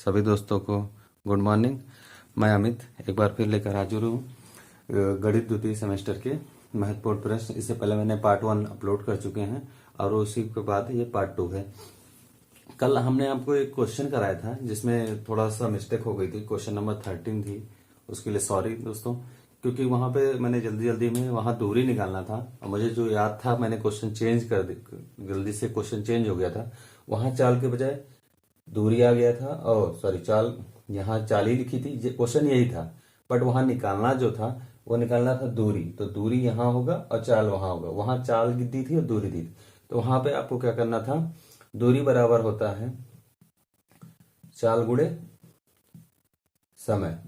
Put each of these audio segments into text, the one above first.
सभी दोस्तों को गुड मॉर्निंग। मैं अमित एक बार फिर लेकर हाजिर हूँ गणित द्वितीय सेमेस्टर के महत्वपूर्ण प्रश्न। इससे पहले मैंने पार्ट 1 अपलोड कर चुके हैं और उसी के बाद ये पार्ट 2 है। कल हमने आपको एक क्वेश्चन कराया था जिसमें थोड़ा सा मिस्टेक हो गई थी। क्वेश्चन नंबर 13 थी, उसके लिए सॉरी दोस्तों, क्योंकि वहां पे मैंने जल्दी में वहां दूरी निकालना था और मुझे जो याद था मैंने क्वेश्चन चेंज कर दी, जल्दी से क्वेश्चन चेंज हो गया था। वहां चाल के बजाय दूरी आ गया था और सॉरी चाल, यहाँ चाल ही लिखी थी, क्वेश्चन यही था, बट वहां निकालना जो था वो निकालना था दूरी। तो दूरी यहाँ होगा और चाल वहां होगा। वहां चाल दी थी और दूरी दी थी, तो वहां पे आपको क्या करना था, दूरी बराबर होता है चाल गुणे समय,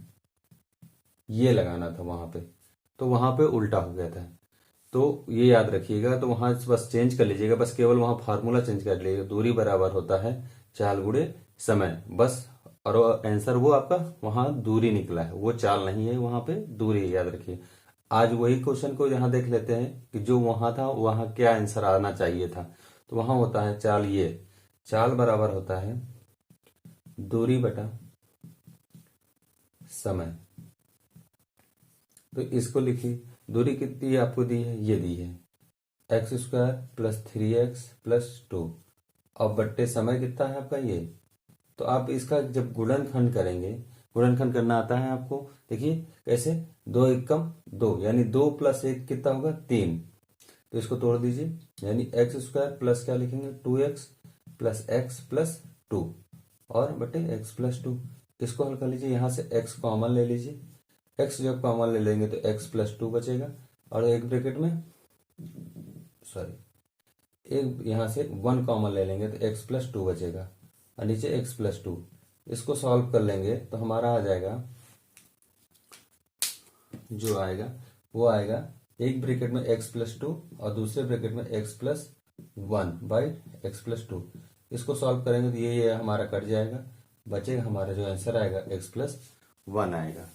ये लगाना था वहां पे। तो वहां पे उल्टा हो गया था, तो ये याद रखिएगा। तो वहां बस चेंज कर लीजिएगा, बस केवल वहां फार्मूला चेंज कर लीजिएगा। दूरी बराबर होता है चाल गुणे समय, बस। और आंसर वो आपका वहां दूरी निकला है, वो चाल नहीं है, वहां पे दूरी, याद रखिए। आज वही क्वेश्चन को यहाँ देख लेते हैं कि जो वहां था वहां क्या आंसर आना चाहिए था। तो वहां होता है चाल, ये चाल बराबर होता है दूरी बटा समय। तो इसको लिखिए, दूरी कितनी आपको दी है, ये दी है x² + 3x + 2 और बट्टे समय कितना है आपका ये। तो आप इसका जब गुणनखंड करेंगे, गुणनखंड करना आता है आपको, देखिए कैसे, 2 एकम 2 यानी 2 + 1 कितना होगा 3। तो इसको तोड़ दीजिए, यानी x² प्लस क्या लिखेंगे 2x + x + 2 और बटे x + 2। इसको हल कर लीजिए, यहां से x कॉमन ले लीजिए। x जब कॉमन ले लेंगे तो x + 2 बचेगा और एक ब्रैकेट में सॉरी एक यहां से 1 कॉमन ले लेंगे तो x + 2 बचेगा और नीचे x + 2। इसको सॉल्व कर लेंगे तो हमारा आ जाएगा, जो आएगा वो आएगा एक ब्रैकेट में x + 2 और दूसरे ब्रैकेट में x + 1/x + 2। इसको सॉल्व करेंगे तो ये हमारा कट जाएगा, बचेगा हमारा जो आंसर आएगा x + 1 आएगा।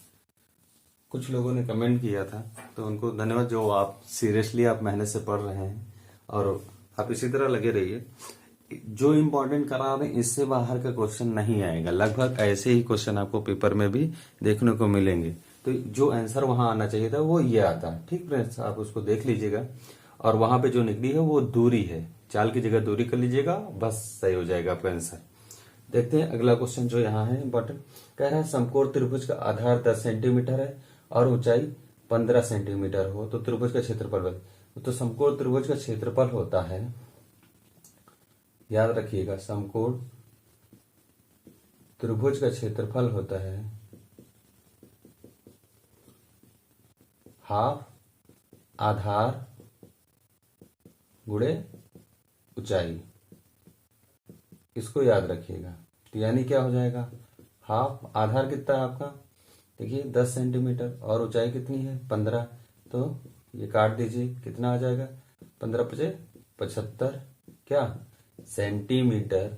कुछ लोगों ने कमेंट किया था तो उनको धन्यवाद, जो आप सीरियसली आप मेहनत से पढ़ रहे हैं और आप इसी तरह लगे रहिए। जो इम्पोर्टेंट करा रहे हैं इससे बाहर का क्वेश्चन नहीं आएगा, लगभग ऐसे ही क्वेश्चन आपको पेपर में भी देखने को मिलेंगे। तो जो आंसर वहां आना चाहिए था वो ये आता है। ठीक फ्रेंड्स, आप उसको देख लीजिएगा और वहां पे जो निकली है वो दूरी है, चाल की जगह दूरी कर लीजिएगा, बस सही हो जाएगा आपका आंसर। देखते हैं अगला क्वेश्चन जो यहाँ है इंपॉर्टेंट। कह रहा है समकोण त्रिभुज का आधार 10 सेंटीमीटर है और ऊंचाई 15 सेंटीमीटर हो तो त्रिभुज का क्षेत्रफल बता। तो समकोण त्रिभुज का क्षेत्रफल होता है, याद रखिएगा, समकोण त्रिभुज का क्षेत्रफल होता है हाफ आधार गुणे ऊंचाई। इसको याद रखिएगा। तो यानी क्या हो जाएगा, हाफ आधार कितना है आपका, देखिए 10 सेंटीमीटर और ऊंचाई कितनी है 15। तो ये काट दीजिए, कितना आ जाएगा 15 × 5 = 75 क्या सेंटीमीटर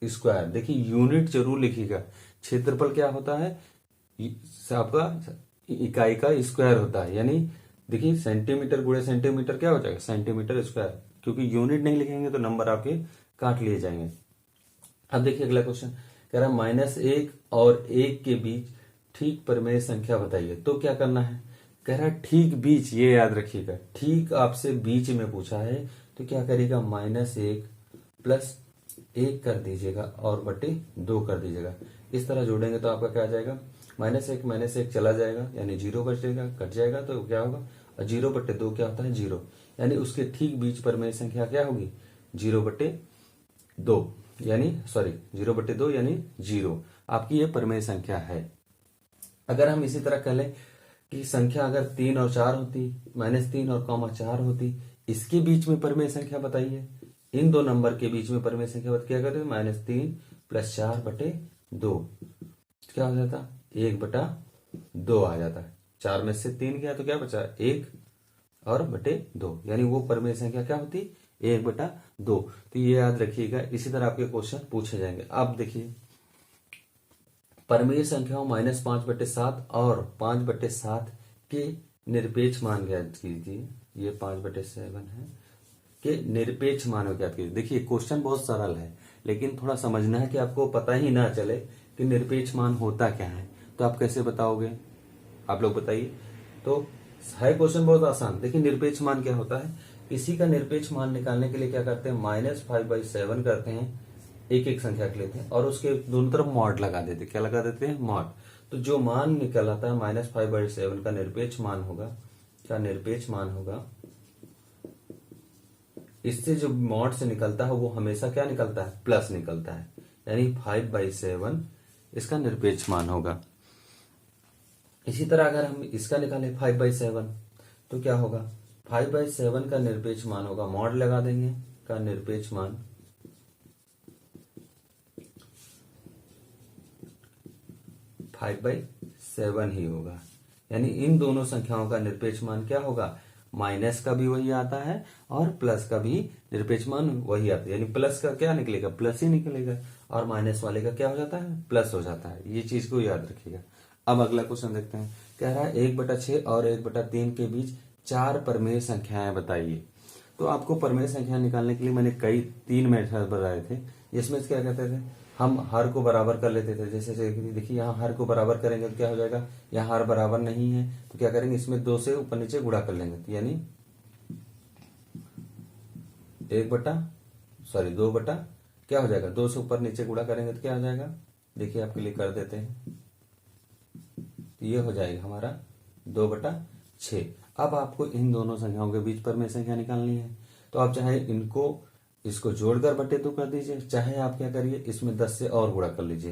स्क्वायर। देखिए यूनिट जरूर लिखिएगा। क्षेत्रफल क्या होता है, आपका इकाई का स्क्वायर होता है, यानी देखिए सेंटीमीटर गुणे सेंटीमीटर क्या हो जाएगा सेंटीमीटर स्क्वायर। क्योंकि यूनिट नहीं लिखेंगे तो नंबर आपके काट लिए जाएंगे। अब देखिए अगला क्वेश्चन कह रहा है -1 और 1 के बीच ठीक परिमेय संख्या बताइए। तो क्या करना है, कह रहा है ठीक बीच, ये याद रखिएगा, ठीक आपसे बीच में पूछा है तो क्या करिएगा -1 + 1 कर दीजिएगा और बटे 2 कर दीजिएगा। इस तरह जोड़ेंगे तो आपका क्या आ जाएगा, -1 चला जाएगा यानी 0 बचेगा, कट जाएगा तो क्या होगा, और 0/2 क्या होता है 0, यानी उसके ठीक बीच परिमेय संख्या क्या होगी 0/2 यानी सॉरी 0/2 यानी 0 आपकी ये परिमेय संख्या है। अगर हम इसी तरह कह लें कि संख्या अगर 3 और 4 होती, -3 और 4 होती, इसके बीच में परिमेय संख्या बताइए। इन दो नंबर के बीच में परिमेय संख्या क्या करते हैं, -3 + 4/2 क्या हो जाता, 1/2 आ जाता है। 4 में से 3 गया तो क्या बचा 1 और बटे 2, यानी वो परिमेय संख्या क्या होती 1/2। तो ये याद रखिएगा, इसी तरह आपके क्वेश्चन पूछे जाएंगे। अब देखिए परिमेय संख्याओं -5/7 और 5/7 के निरपेक्ष मान ज्ञात कीजिए। ये 5/7 है के निरपेक्ष मान ज्ञात कीजिए। देखिए क्वेश्चन बहुत सरल है, लेकिन थोड़ा समझना है कि आपको पता ही ना चले कि निरपेक्ष मान होता क्या है, तो आप कैसे बताओगे, आप लोग बताइए। तो है क्वेश्चन बहुत आसान। देखिए निरपेक्ष मान क्या होता है, इसी का निरपेक्ष मान निकालने के लिए क्या करते हैं, -5/7 करते हैं, एक एक संख्या के लेते हैं और उसके दोनों तरफ मॉड लगा देते हैं। क्या लगा देते हैं, मॉड। तो जो मान निकल आता है -5/7 का निरपेक्ष मान होगा, इससे जो मॉड से निकलता है वो हमेशा क्या निकलता है, प्लस निकलता है, यानी 5/7 इसका निरपेक्ष मान होगा। इसी तरह अगर हम इसका निकालें 5/7 तो क्या होगा, 5/7 का निरपेक्ष मान होगा, मॉड लगा देंगे, का निरपेक्ष मान 5/7 ही होगा। यानी इन दोनों संख्याओं का निरपेक्ष मान क्या होगा, माइनस का भी वही आता है और प्लस का भी निरपेक्ष मान वही आता है। यानी प्लस का क्या निकलेगा, प्लस ही निकलेगा, और माइनस वाले का क्या हो जाता है, प्लस हो जाता है। ये चीज को याद रखिएगा। अब अगला क्वेश्चन देखते हैं। कह रहा है 1/6 और 1/3 के बीच 4 परमेय संख्याएं बताइए। तो आपको परमेय संख्या निकालने के लिए मैंने कई 3 मेथड बताए थे, जिसमें क्या कहते थे, हम हर को बराबर कर लेते थे। जैसे देखिए यहाँ हर को बराबर करेंगे तो क्या हो जाएगा, यहाँ हर बराबर नहीं है तो क्या करेंगे, इसमें 2 से ऊपर नीचे गुणा कर लेंगे, तो यानी 2 बटा क्या हो जाएगा, 2 से ऊपर नीचे गुणा करेंगे तो क्या हो जाएगा, देखिए आपके लिए कर देते हैं, तो ये हो जाएगा हमारा 2/6। अब आपको इन दोनों संख्याओं के बीच परमेय संख्या निकालनी है। तो आप चाहे इसको जोड़कर बटे 2 कर दीजिए, चाहे आप क्या करिए इसमें 10 से और गुणा कर लीजिए।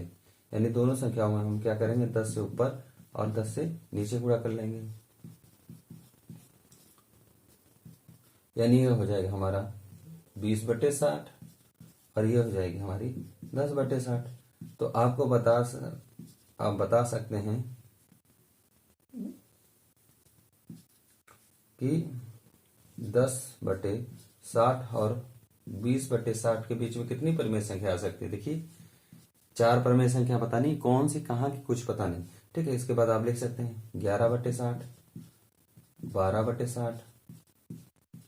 यानी दोनों संख्याओं में हम क्या करेंगे, 10 से ऊपर और 10 से नीचे गुणा कर लेंगे। यानी ये हो जाएगा हमारा 20/60 और ये हो जाएगी हमारी 10/60। तो आपको आप बता सकते हैं कि 10/60 और 20/60 के बीच में कितनी परमेय संख्या आ सकती है। देखिए 4 परमेय संख्या पता नहीं कौन सी कहाँ की, कुछ पता नहीं, ठीक है। इसके बाद आप लिख सकते हैं 11/60, 12/60,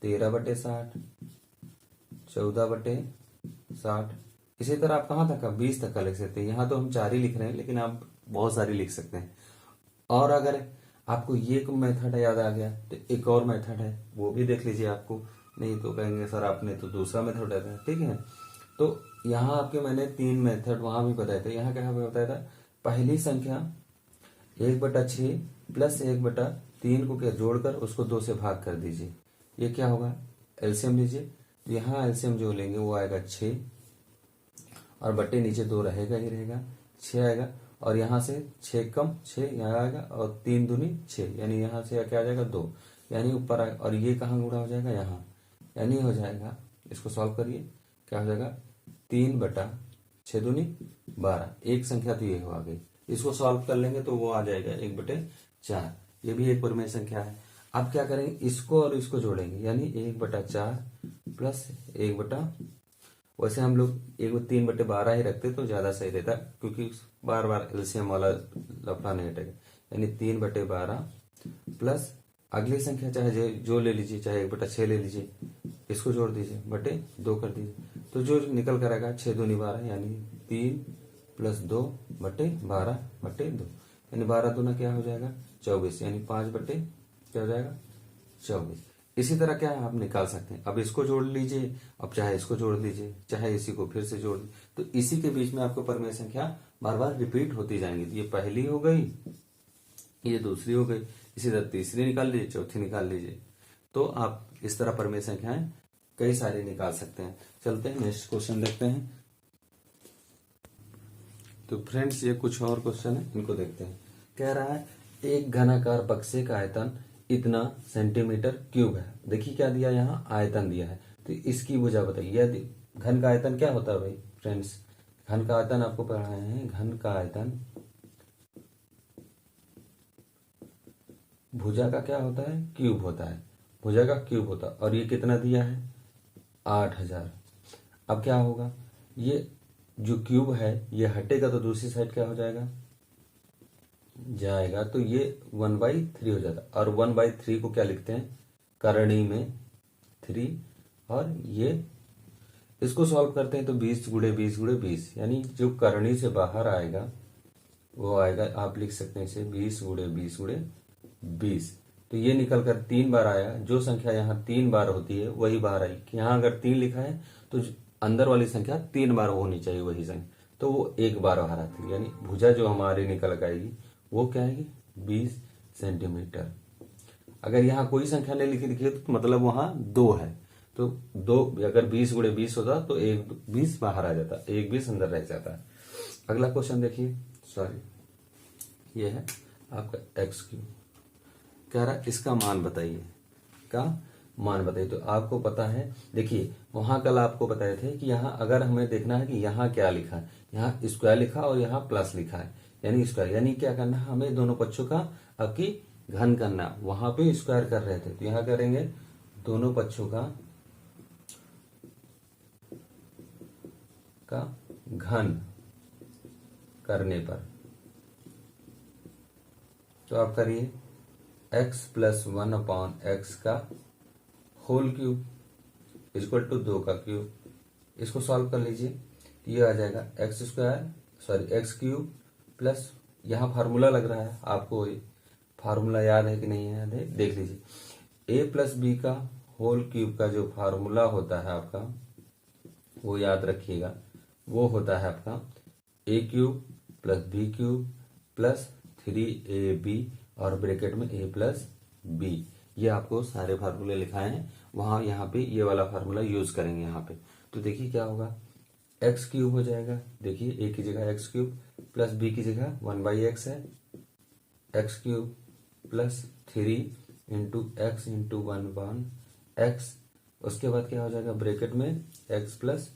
13/60, 14/60। इसी तरह आप कहाँ तक का, 20 तक का लिख सकते हैं। यहाँ तो हम 4 ही लिख रहे हैं, लेकिन आप बहुत सारी लिख सकते हैं। और अगर आपको ये मेथड याद आ गया तो एक और मेथड है, वो भी देख लीजिए। आपको नहीं तो कहेंगे सर आपने तो दूसरा मेथड बताया, ठीक है। तो यहाँ आपके मैंने 3 मेथड वहां भी बताए थे, यहाँ क्या बताया था, पहली संख्या 1/6 प्लस 1/3 को क्या जोड़कर उसको 2 से भाग कर दीजिए। ये क्या होगा, एलसीएम लीजिए। तो यहाँ एलसीएम जो लेंगे वो आएगा 6 और बटे नीचे 2 रहेगा ही रहेगा, 6 आएगा। और यहाँ से 6 कम 6 यहाँ आएगा और 3 दूनी 6, यानी यहाँ से क्या आ जाएगा 2, यानी ऊपर आएगा। और ये कहाँ गुणा हो जाएगा, यहाँ, यानी हो जाएगा, इसको सॉल्व करिए, क्या हो जाएगा 3/6 दूनी 12। एक संख्या तो ये हो आ गई, इसको सॉल्व कर लेंगे तो वो आ जाएगा 1/4। ये भी एक परमेय संख्या है। अब क्या करेंगे, इसको और इसको जोड़ेंगे, यानी 1/4 प्लस 1 वैसे हम लोग 3/12 ही रखते तो ज्यादा सही रहता, क्योंकि बार बार एलसीएम वाला लफड़ा नहीं हटेगा। यानी 3/12 प्लस अगली संख्या चाहे जो ले लीजिए, चाहे 1/6 ले लीजिए, इसको जोड़ दीजिए, बटे 2 कर दीजिए। तो जो निकल कर आएगा 6 दूनी 12, यानी 3 + 2 बटे 12 बटे 2, यानी 12 दूना क्या हो जाएगा 24, यानी 5 बटे क्या हो जाएगा 24। इसी तरह क्या है आप निकाल सकते हैं। अब इसको जोड़ लीजिए, अब चाहे इसको जोड़ लीजिए, चाहे इसी को फिर से जोड़ लीजिए, तो इसी के बीच में आपको परमेय संख्या बार बार रिपीट होती जाएंगी। तो ये पहली हो गई, ये दूसरी हो गई, इसी तरह तीसरी निकाल लीजिए, चौथी निकाल लीजिए। तो आप इस तरह परमेय संख्याएं कई सारी निकाल सकते हैं। चलते हैं नेक्स्ट क्वेश्चन देखते हैं। तो फ्रेंड्स ये कुछ और क्वेश्चन है, इनको देखते हैं। कह रहा है एक घनाकार बक्से का आयतन इतना सेंटीमीटर क्यूब है। देखिए क्या दिया, यहाँ आयतन दिया है, तो इसकी भुजा बताइए। यदि घन का आयतन क्या होता है भाई फ्रेंड्स, घन का आयतन आपको पढ़ाए हैं, घन का आयतन भुजा का क्या होता है, क्यूब होता है, भुजा का क्यूब होता है। और ये कितना दिया है 8000। अब क्या होगा, ये जो क्यूब है ये हटेगा तो दूसरी साइड क्या हो जाएगा, तो ये 1/3 हो जाता है। और 1/3 को क्या लिखते हैं, करणी में 3, और ये इसको सॉल्व करते हैं तो 20 × 20 × 20, यानी जो करणी से बाहर आएगा वो आएगा, आप लिख सकते हैं इसे 20 × 20 × 20। तो ये निकल कर 3 बार आया। जो संख्या यहाँ 3 बार होती है वही बाहर आई। यहाँ अगर 3 लिखा है तो अंदर वाली संख्या 3 बार होनी चाहिए वही संख्या, तो वो 1 बार बाहर आती है। यानी भुजा जो हमारी निकल कर आएगी वो क्या आएगी, 20 सेंटीमीटर। अगर यहाँ कोई संख्या नहीं लिखी दिखी तो मतलब वहां 2 है, तो 2 अगर 20 × 20 होता तो 20 बाहर आ जाता, 20 अंदर रह जाता। अगला क्वेश्चन देखिए, सॉरी ये है आपका x3। कह रहा है इसका मान बताइए, का मान बताइए। तो आपको पता है, देखिए वहां कल आपको बताए थे कि यहाँ अगर हमें देखना है कि यहाँ क्या लिखा है, यहाँ स्क्वायर लिखा और यहाँ प्लस लिखा है, यानी स्क्वायर, यानी क्या करना है हमें दोनों पक्षों का अब की घन करना। वहां पे स्क्वायर कर रहे थे तो यहाँ करेंगे दोनों पक्षों का घन करने पर। तो आप करिए x + 1/x का होल क्यूब इक्वल टू 2 का क्यूब। इसको सॉल्व कर लीजिए, ये आ जाएगा x³ प्लस, यहाँ फार्मूला लग रहा है आपको, फार्मूला याद है कि नहीं याद है देख लीजिए। a + b का होल क्यूब का जो फार्मूला होता है आपका वो याद रखिएगा, वो होता है आपका a³ + b³ + 3ab और ब्रैकेट में a + b। ये आपको सारे फार्मूले लिखाए हैं, वहां यहाँ पे ये वाला फार्मूला यूज करेंगे यहाँ पे। तो देखिए क्या होगा, x³ हो जाएगा, देखिए a की जगह x³ प्लस b की जगह 1/x है, x³ प्लस 3 × x × 1/x। उसके बाद क्या हो जाएगा ब्रैकेट में x +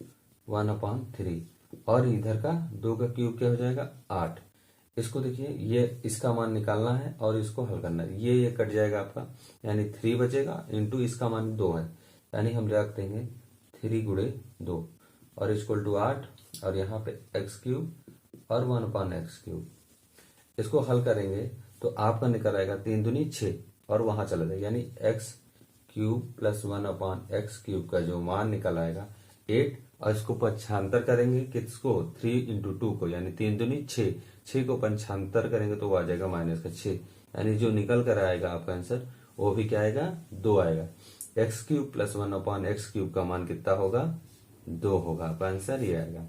1/3 और इधर का 2 का क्यूब क्या हो जाएगा 8। इसको देखिए, ये इसका मान निकालना है और इसको हल करना है। ये कट जाएगा आपका, यानी 3 बचेगा इंटू इसका मान 2 है, यानी हम रख देंगे 3 × 2 और इक्वल टू 8 और यहाँ पे x³ और 1/x³। इसको हल करेंगे तो आपका निकल आएगा 3 दूनी 6 और वहां चला जाएगा, यानी x³ + 1/x³ का जो मान निकल आएगा 8। और इसको पक्षांतर करेंगे किसको, 3 × 2 को, यानी 3 दूनी 6, 6 को पक्षांतर करेंगे तो वो आ जाएगा -6, यानी जो निकल कर आएगा आपका आंसर वो भी क्या आएगा 2 आएगा। x³ + 1/x³ का मान कितना होगा 2 होगा, आपका आंसर ये आएगा।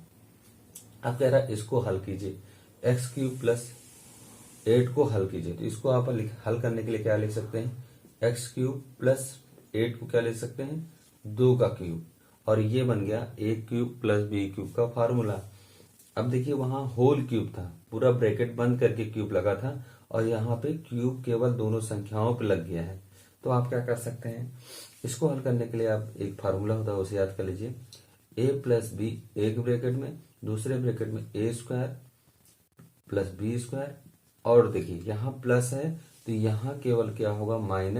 अब कह रहा है इसको हल कीजिए, x³ + 8 को हल कीजिए। तो इसको आप हल करने के लिए क्या लिख सकते हैं, x³ + 8 को क्या लिख सकते हैं 2 का क्यूब, और ये बन गया a³ + b³ का फार्मूला। अब देखिए वहां होल क्यूब था, पूरा ब्रैकेट बंद करके क्यूब लगा था, और यहाँ पे क्यूब केवल दोनों संख्याओं पे लग गया है। तो आप क्या कर सकते हैं, इसको हल करने के लिए आप एक फार्मूला होता है उसे याद कर लीजिए, a + b एक ब्रैकेट में, दूसरे ब्रैकेट में a² + b², और देखिए यहाँ प्लस है तो यहाँ केवल क्या होगा -a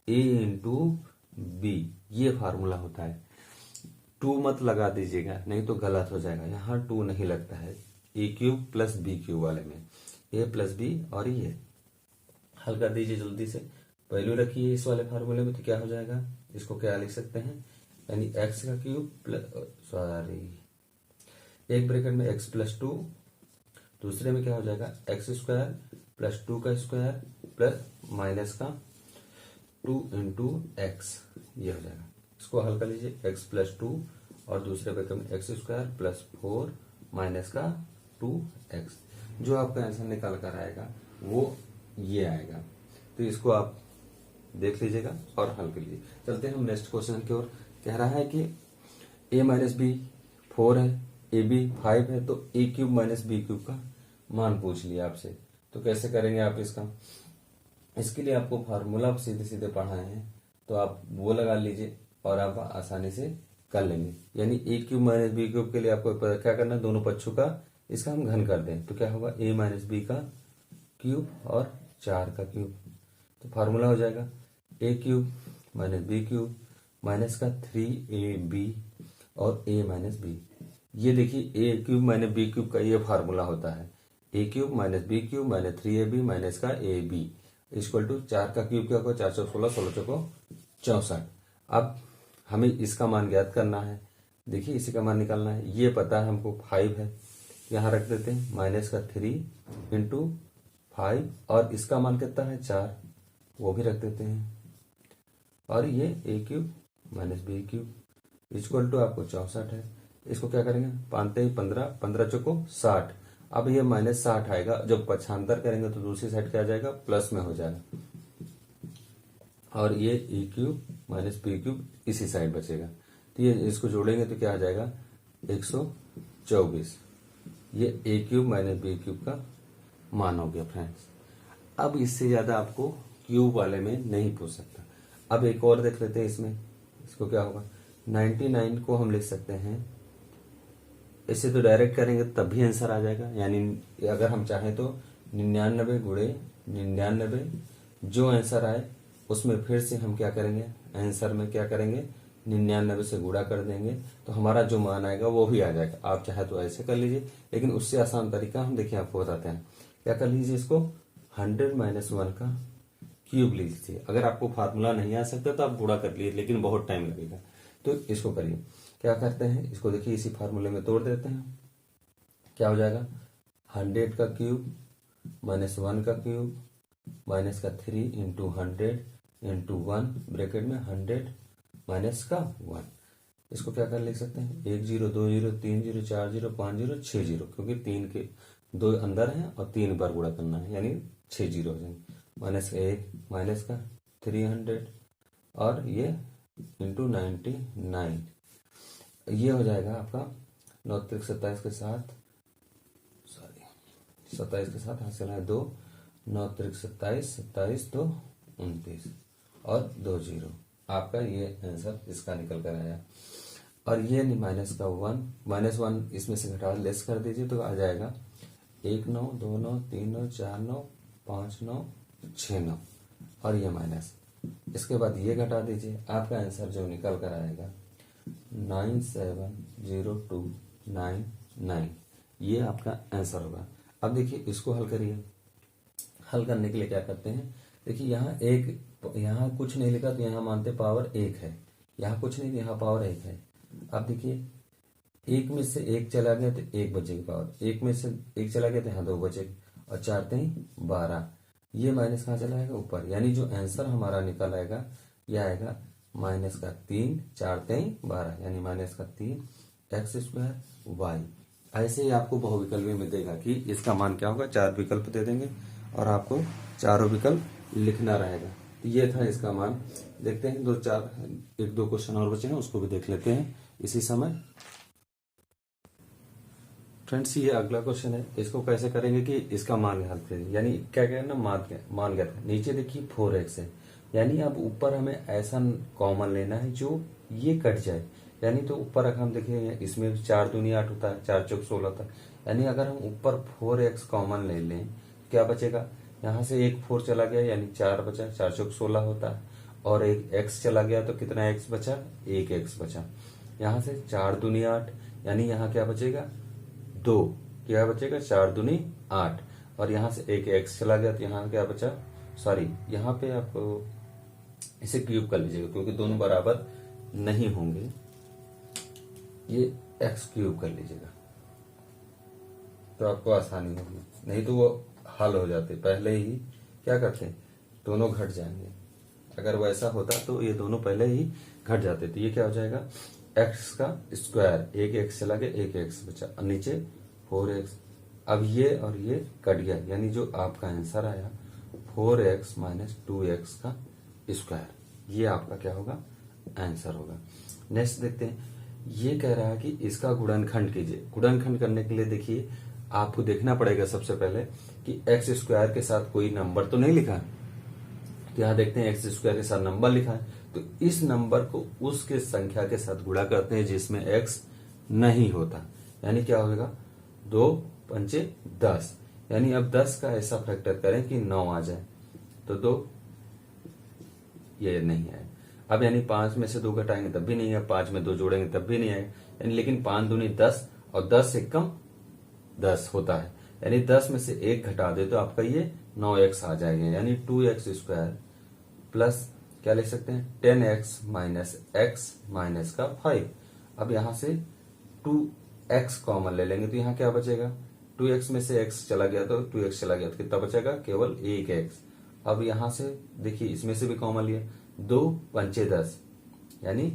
× b। ये फार्मूला होता है। 2 मत लगा दीजिएगा नहीं तो गलत हो जाएगा, यहाँ 2 नहीं लगता है a³ + b³ वाले में, a + b और ये हल कर दीजिए जल्दी से। वैल्यू रखिए इस वाले फार्मूले में तो क्या हो जाएगा, इसको क्या लिख सकते हैं, यानी x³ एक ब्रैकेट में x + 2, दूसरे में क्या हो जाएगा x² + 2 का स्क्वायर प्लस -2 × x, ये हो जाएगा। इसको हल कर लीजिए, x + 2 और दूसरे ब्रैकेट में x² + 4 -2x। जो आपका आंसर निकल कर आएगा वो ये आएगा। तो इसको आप देख लीजिएगा और हल कर लीजिए। चलते हैं हम नेक्स्ट क्वेश्चन की ओर। कह रहा है कि a - b 4 है, ab 5 है, तो a³ - b³ का मान पूछ लिया आपसे। तो कैसे करेंगे आप इसका, इसके लिए आपको फार्मूला सीधे सीधे पढ़ाए हैं तो आप वो लगा लीजिए और आप आसानी से कर लेंगे। यानी a³ - b³ के लिए आपको क्या करना है, दोनों पक्षों का इसका हम घन कर दें तो क्या होगा a - b का क्यूब और 4 का क्यूब। तो फार्मूला हो जाएगा a³ - b³ माइनस का 3ab और a - b। ये देखिए a³ - b³ का ये फार्मूला होता है, a³ - b³ - 3ab माइनस का ab इक्वल टू 4 का क्यूब क्या होगा 4 × 16, 16 × 64। अब हमें इसका मान ज्ञात करना है। देखिए इसी का मान निकालना है, ये पता है हमको 5 है, यहाँ रख देते हैं माइनस का 3 इंटू 5 और इसका मान कितना है 4, वो भी रख देते हैं। और ये a cube minus B cube equal to आपको 64 है। इसको क्या करेंगे, 5 15, 15 चौको 60। अब ये माइनस 60 आएगा, जब पक्षांतर करेंगे तो दूसरी साइड क्या आ जाएगा, प्लस में हो जाएगा। और ये ए क्यूब माइनस बी क्यूब इसी साइड बचेगा। तो ये इसको जोड़ेंगे तो क्या आ जाएगा 124। ये ए क्यूब माइनस बी क्यूब का मान हो गया फ्रेंड्स। अब इससे ज्यादा आपको क्यूब वाले में नहीं पूछ सकता। अब एक और देख लेते हैं इसमें, इसको क्या होगा 99 को हम लिख सकते हैं, इसे तो डायरेक्ट करेंगे तब भी आंसर आ जाएगा। यानी अगर हम चाहें तो 99 गुणे 99 जो आंसर आए उसमें फिर से हम क्या करेंगे, आंसर में क्या करेंगे 99 से गुणा कर देंगे तो हमारा जो मान आएगा वो भी आ जाएगा। आप चाहे तो ऐसे कर लीजिए, लेकिन उससे आसान तरीका हम देखिए आपको बताते हैं। क्या कर लीजिए, इसको 100 - 1 का क्यूब लीजिए। अगर आपको फार्मूला नहीं आ सकता तो आप गुणा कर लीजिए, लेकिन बहुत टाइम लगेगा। तो इसको करिए, क्या करते हैं, इसको देखिए इसी फार्मूले में तोड़ देते हैं। क्या हो जाएगा 100 का क्यूब माइनस 1 का क्यूब माइनस का 3 इंटू 100 इंटू 1 ब्रैकेट में 100 माइनस का 1। इसको क्या कर लिख सकते हैं 1 0 2 0 3 0 4 0 5 0 6 0, क्योंकि 3 के 2 अंदर है और 3 बार गुणा करना है, यानी 6 0 हो जाएंगे। माइनस 1 माइनस का 300 और ये इंटू 99, ये हो जाएगा आपका 9 त्रिक 27 के साथ, सॉरी 27 के साथ हाथ चला है 2, 9 त्रिक 27, 27 2 29 और 2 0। आपका ये आंसर इसका निकल कर आया। और ये माइनस का 1 माइनस 1 इसमें से घटा लेस कर दीजिए तो आ जाएगा 1 9 2 9 3 9 4 9 5 9 6 9 और ये माइनस। इसके बाद ये घटा दीजिए, आपका आंसर जो निकल कर आएगा 970299, ये आपका आंसर होगा। अब देखिए इसको हल करिए। हल करने के लिए क्या करते हैं, देखिए यहाँ कुछ नहीं लिखा तो यहाँ मानते पावर 1 है, यहाँ कुछ नहीं, यहाँ पावर 1 है। अब देखिए 1 में से 1 चला गया तो 1 बचेगी पावर, 1 में से 1 चला गया तो यहाँ 2 बचेगी और 4 3 12। ये माइनस कहाँ चला जाएगा ऊपर, यानी जो आंसर हमारा निकल आएगा यह आएगा माइनस का 3 4 3 12, यानी माइनस का 3 एक्स स्क्वायर वाई। ऐसे ही आपको बहुविकल्पी में देगा कि इसका मान क्या होगा, 4 विकल्प दे देंगे और आपको चारों विकल्प लिखना रहेगा। तो ये था इसका मान। देखते हैं 1 2 क्वेश्चन और बचे हैं, उसको भी देख लेते हैं इसी समय। फ्रेंड्स ये अगला क्वेश्चन है, इसको कैसे करेंगे कि इसका मान हल करेंगे, यानी क्या कहना मान क्या था। नीचे देखिए 4x है, यानी अब ऊपर हमें ऐसा कॉमन लेना है जो ये कट जाए। यानी तो ऊपर अगर हम देखिए इसमें 4 दूनी 8 होता है, 4 चौक 16 होता है, यानी अगर हम ऊपर 4x कॉमन ले लें क्या बचेगा, यहाँ से एक 4 चला गया यानी 4 बचा, 4 चौक 16 होता है, और एक x चला गया तो कितना x बचा, 1 x बचा। यहाँ से 4 दूनी 8, यानी यहाँ क्या बचेगा 2, क्या बचेगा 4 दूनी 8, और यहाँ से एक x चला गया तो यहाँ क्या बचा, सॉरी यहाँ पे आपको इसे क्यूब कर लीजिएगा क्योंकि दोनों बराबर नहीं होंगे, ये x क्यूब कर लीजिएगा तो आपको आसानी होगी, नहीं तो वो हल हो जाते पहले ही क्या करते हैं दोनों घट जाएंगे। अगर वैसा होता तो ये दोनों पहले ही घट जाते। तो ये क्या हो जाएगा x का स्क्वायर, एक x चला गया, एक x बचा और नीचे 4x। अब ये और ये कट गया, यानी जो आपका आंसर आया 4x - 2x का स्क्वायर, ये आपका क्या होगा आंसर होगा। नेक्स्ट देखते हैं, ये कह रहा है कि इसका गुणनखंड कीजिए। गुणनखंड करने के लिए देखिए आपको देखना पड़ेगा सबसे पहले कि एक्स स्क्वायर के साथ कोई नंबर तो नहीं लिखा है। तो यहाँ देखते हैं एक्स स्क्वायर के साथ नंबर लिखा है, तो इस नंबर को उसके संख्या के साथ गुणा करते हैं जिसमें एक्स नहीं होता, यानी क्या होगा 2 पंचे 10, यानी अब 10 का ऐसा फैक्टर करें कि 9 आ जाए, तो 2 ये नहीं आए। अब यानी 5 में से 2 घटाएंगे तब भी नहीं है, 5 में 2 जोड़ेंगे तब भी नहीं आएगा, यानी लेकिन 5 दूनी 10 और 10 से कम 10 होता है, यानी 10 में से 1 घटा दे तो आपका ये 9x आ जाएगा, यानी 2x स्क्वायर प्लस क्या लिख सकते हैं 10x - x - का 5। अब यहां से 2 x कॉमन ले लेंगे तो यहाँ क्या बचेगा, 2x में से x चला गया तो 2x चला गया तो कितना बचेगा, केवल एक x। अब यहाँ से देखिए इसमें से भी कॉमन लिया, 2 पंचे 10 यानी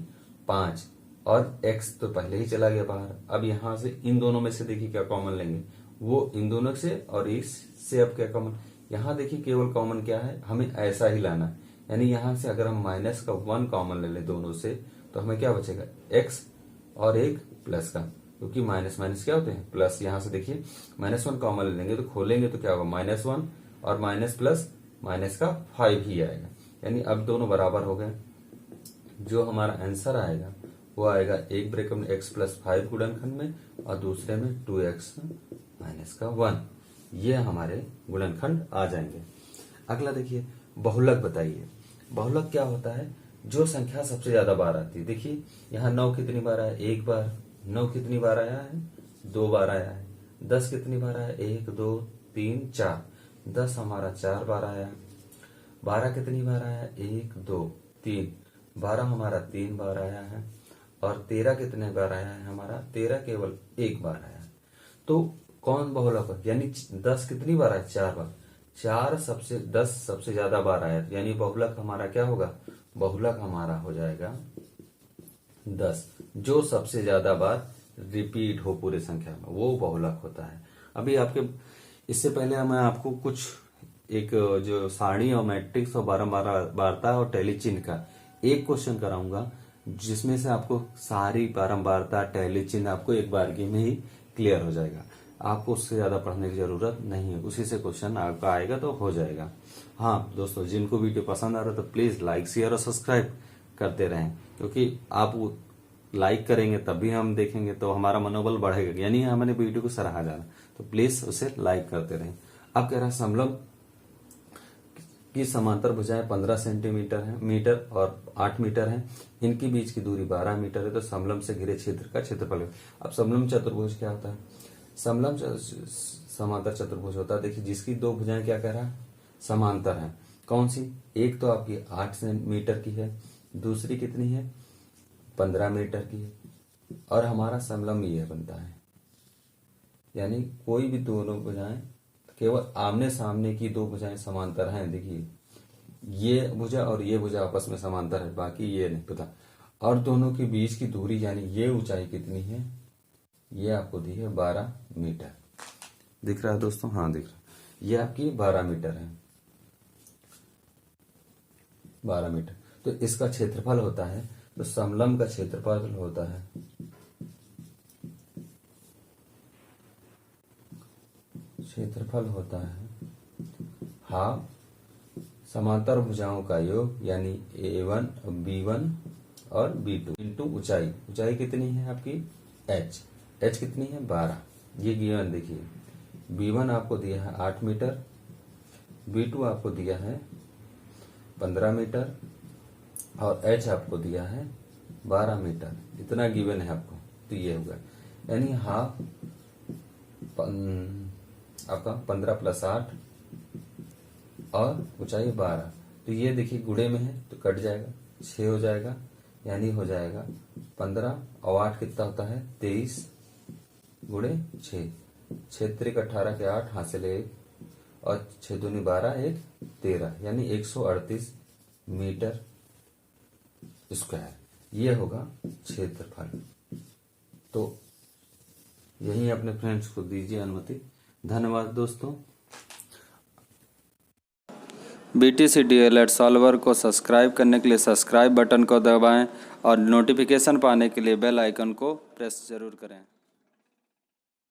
5 और x तो पहले ही चला गया बाहर। अब यहाँ से इन दोनों में से देखिए क्या कॉमन लेंगे, वो इन दोनों से और इससे अब क्या कॉमन, यहाँ देखिए केवल कॉमन क्या है, हमें ऐसा ही लाना है। यानी यहाँ से अगर हम माइनस का 1 कॉमन ले लें दोनों से तो हमें क्या बचेगा, x और एक प्लस का, क्योंकि माइनस माइनस क्या होते हैं प्लस। यहाँ से देखिए -1 कॉमन ले लेंगे तो खोलेंगे तो क्या होगा, -1 और माइनस प्लस माइनस का 5 ही आएगा। यानी अब दोनों बराबर हो गए। जो हमारा आंसर आएगा वो आएगा एक ब्रैकेट में x + 5 गुणनखंड में और दूसरे में 2x - 1। ये हमारे गुणनखंड आ जाएंगे। अगला देखिए बहुलक बताइए। बहुलक क्या होता है, जो संख्या सबसे ज्यादा बार आती है। देखिए यहाँ 9 कितनी बार आया, एक बार। 9 कितनी बार आया है, 2 बार आया है। 10 कितनी बार आया, 1 2 3 4। 10 हमारा 4 बार आया। 12 कितनी बार आया, 1 2 3। 12 हमारा 3 बार आया है। और 13 कितने बार आया है हमारा, 13 केवल एक बार आया। तो कौन बहुलक, यानी 10 कितनी बार आया, 4 बार। 10 सबसे ज्यादा बार आया, यानी बहुलक हमारा क्या होगा, बहुलक हमारा हो जाएगा 10। जो सबसे ज्यादा बार रिपीट हो पूरे संख्या में वो बहुलक होता है। अभी आपके इससे पहले मैं आपको कुछ एक जो सारणी और मैट्रिक्स और बारंबारता और टैली चिन्ह का एक क्वेश्चन कराऊंगा, जिसमें से आपको सारी बारंबारता टैली चिन्ह आपको एक बारगी में ही क्लियर हो जाएगा। आपको उससे ज्यादा पढ़ने की जरूरत नहीं है, उसी से क्वेश्चन आपका आएगा तो हो जाएगा। हाँ दोस्तों, जिनको वीडियो पसंद आ रहा है तो प्लीज लाइक शेयर और सब्सक्राइब करते रहें, क्योंकि आप लाइक करेंगे तभी हम देखेंगे तो हमारा मनोबल बढ़ेगा, यानी हमारे वीडियो को सराहा जाना। तो प्लीज उसे लाइक करते रहें। अब कह रहा है समलंब की समांतर भुजाएं 15 सेंटीमीटर है मीटर और 8 मीटर है, इनके बीच की दूरी 12 मीटर है। तो समलंब से घिरे क्षेत्र का क्षेत्रफल है। अब समलंब चतुर्भुज क्या होता है, समलंब समांतर चतुर्भुज होता है। देखिए जिसकी दो भुजाएं क्या कह रहा है, समांतर है। कौन सी, एक तो आपकी 8 मीटर की है, दूसरी कितनी है, 15 मीटर की है। और हमारा समलंब ये बनता है, यानी कोई भी दोनों भुजाएं, केवल आमने सामने की दो भुजाएं समांतर हैं। देखिए ये भुजा और ये भुजा आपस में समांतर है, बाकी ये नहीं पता। और दोनों के बीच की दूरी यानी ये ऊंचाई कितनी है, ये आपको दी है 12 मीटर। दिख रहा है दोस्तों, हाँ दिख रहा है। ये आपकी 12 मीटर है, 12 मीटर। तो इसका क्षेत्रफल होता है, तो समलंब का क्षेत्रफल होता है हाफ समांतर भुजाओं का योग, यानी A1 B1 और B2 इंटू ऊंचाई। ऊंचाई कितनी है आपकी, h कितनी है 12। ये गिवन देखिए, B1 आपको दिया है 8 मीटर, B2 आपको दिया है 15 मीटर और h आपको दिया है 12 मीटर। इतना गिवन है आपको, तो ये होगा यानी हाफ आपका 15 + 8 और ऊंचाई 12। तो ये देखिए गुणे में है तो कट जाएगा, 6 हो जाएगा, यानी हो जाएगा 15 और 8 कितना होता है 23 गुणे 6। 6 × 18 के 8 हाथ से ले 1 और 6 दूनी 12 1 13, यानी 138 मीटर स्क्वायर। ये होगा क्षेत्रफल। तो यही अपने फ्रेंड्स को दीजिए अनुमति। धन्यवाद दोस्तों। BTC DLED सॉल्वर को सब्सक्राइब करने के लिए सब्सक्राइब बटन को दबाएं और नोटिफिकेशन पाने के लिए बेल आइकन को प्रेस जरूर करें।